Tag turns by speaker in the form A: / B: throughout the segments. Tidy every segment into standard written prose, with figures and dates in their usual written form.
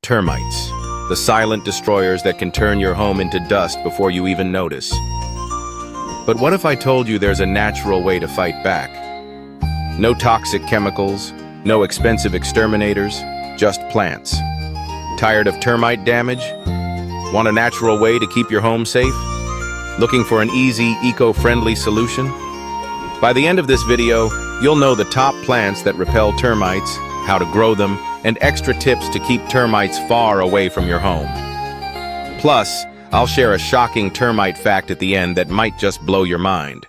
A: Termites, the silent destroyers that can turn your home into dust before you even notice. But what if I told you there's a natural way to fight back? No toxic chemicals, no expensive exterminators, just plants. Tired of termite damage? Want a natural way to keep your home safe? Looking for an easy, eco-friendly solution? By the end of this video, you'll know the top plants that repel termites, how to grow them, and extra tips to keep termites far away from your home. Plus, I'll share a shocking termite fact at the end that might just blow your mind.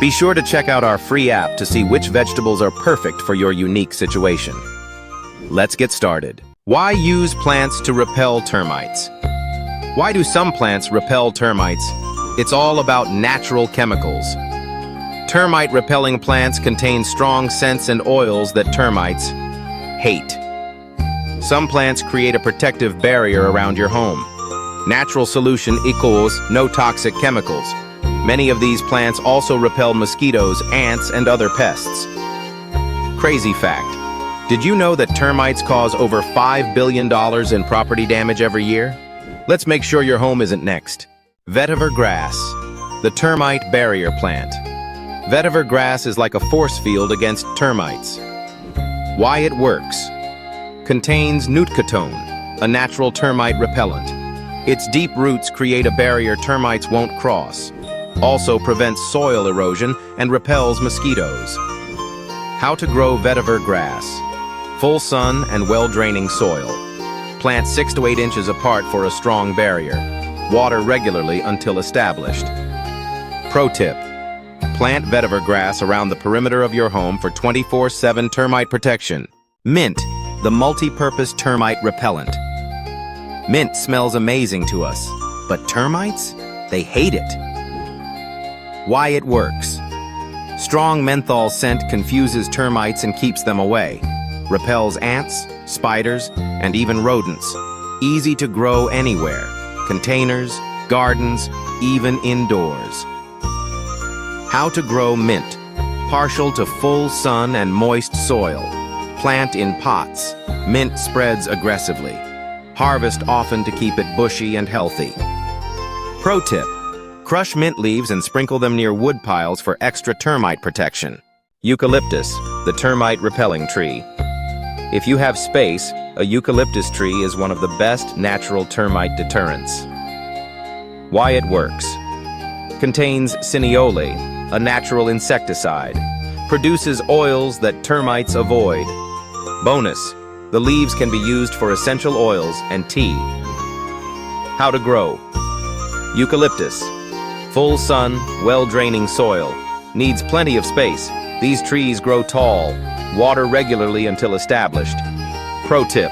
A: Be sure to check out our free app to see which vegetables are perfect for your unique situation. Let's get started. Why use plants to repel termites? Why do some plants repel termites? It's all about natural chemicals. Termite-repelling plants contain strong scents and oils that termites hate. Some plants create a protective barrier around your home. Natural solution equals no toxic chemicals. Many of these plants also repel mosquitoes, ants, and other pests. Crazy fact. Did you know that termites cause over $5 billion in property damage every year? Let's make sure your home isn't next. Vetiver Grass, the termite barrier plant. Vetiver Grass is like a force field against termites. Why it works. Contains nootkatone, a natural termite repellent. Its deep roots create a barrier termites won't cross. Also prevents soil erosion and repels mosquitoes. How to grow vetiver grass. Full sun and well-draining soil. Plant 6 to 8 inches apart for a strong barrier. Water regularly until established. Pro tip. Plant vetiver grass around the perimeter of your home for 24/7 termite protection. Mint, the multi-purpose termite repellent. Mint smells amazing to us, but termites? They hate it. Why it works. Strong menthol scent confuses termites and keeps them away. Repels ants, spiders, and even rodents. Easy to grow anywhere. Containers, gardens, even indoors. How to grow mint. Partial to full sun and moist soil. Plant in pots. Mint spreads aggressively. Harvest often to keep it bushy and healthy. Pro tip. Crush mint leaves and sprinkle them near wood piles for extra termite protection. Eucalyptus, the termite repelling tree. If you have space, a eucalyptus tree is one of the best natural termite deterrents. Why it works. Contains cineole, a natural insecticide. Produces oils that termites avoid. Bonus, the leaves can be used for essential oils and tea. How to grow. Eucalyptus. Full sun, well-draining soil. Needs plenty of space. These trees grow tall. Water regularly until established. Pro tip.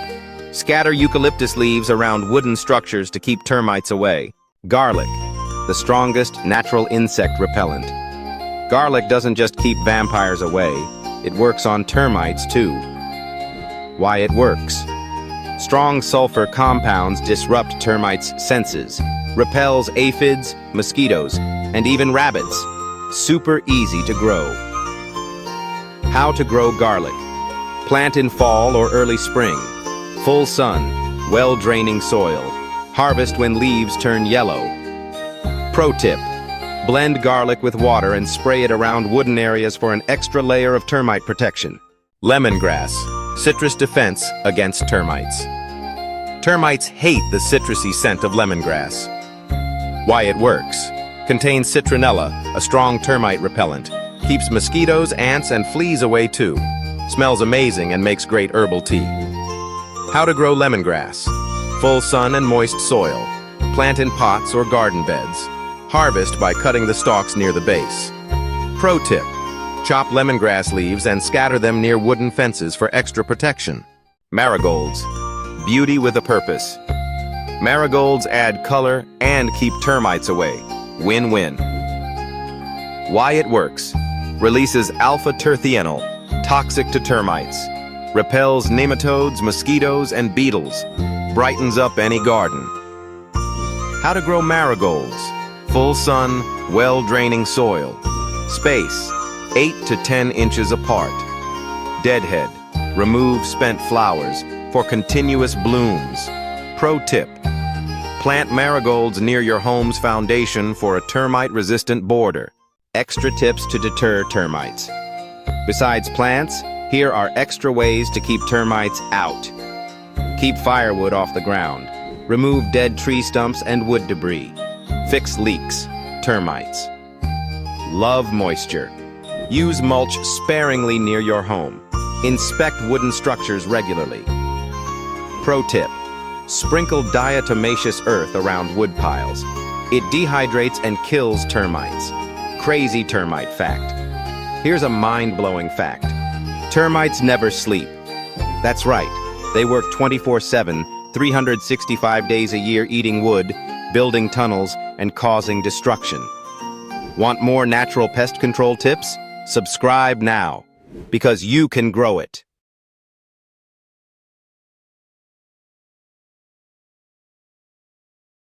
A: Scatter eucalyptus leaves around wooden structures to keep termites away. Garlic. The strongest natural insect repellent. Garlic doesn't just keep vampires away. It works on termites too. Why it works. Strong sulfur compounds disrupt termites' senses. Repels aphids, mosquitoes, and even rabbits. Super easy to grow. How to grow garlic. Plant in fall or early spring. Full sun, well-draining soil. Harvest when leaves turn yellow. Pro tip. Blend garlic with water and spray it around wooden areas for an extra layer of termite protection. Lemongrass. Citrus defense against termites. Termites hate the citrusy scent of lemongrass. Why it works. Contains citronella, a strong termite repellent. Keeps mosquitoes, ants, and fleas away too. Smells amazing and makes great herbal tea. How to grow lemongrass. Full sun and moist soil. Plant in pots or garden beds. Harvest by cutting the stalks near the base. Pro tip. Chop lemongrass leaves and scatter them near wooden fences for extra protection. Marigolds. Beauty with a purpose. Marigolds add color and keep termites away. Win-win. Why it works. Releases alpha-terthienol, toxic to termites. Repels nematodes, mosquitoes, and beetles. Brightens up any garden. How to grow marigolds. Full sun, well-draining soil. Space. 8 to 10 inches apart. Deadhead. Remove spent flowers for continuous blooms. Pro tip: plant marigolds near your home's foundation for a termite-resistant border. Extra tips to deter termites. Besides plants, here are extra ways to keep termites out. Keep firewood off the ground. Remove dead tree stumps and wood debris. Fix leaks. Termites love moisture. Use mulch sparingly near your home. Inspect wooden structures regularly. Pro tip: sprinkle diatomaceous earth around wood piles. It dehydrates and kills termites. Crazy termite fact. Here's a mind-blowing fact. Termites never sleep. That's right. They work 24/7, 365 days a year eating wood, building tunnels, and causing destruction. Want more natural pest control tips? Subscribe now, because you can grow it.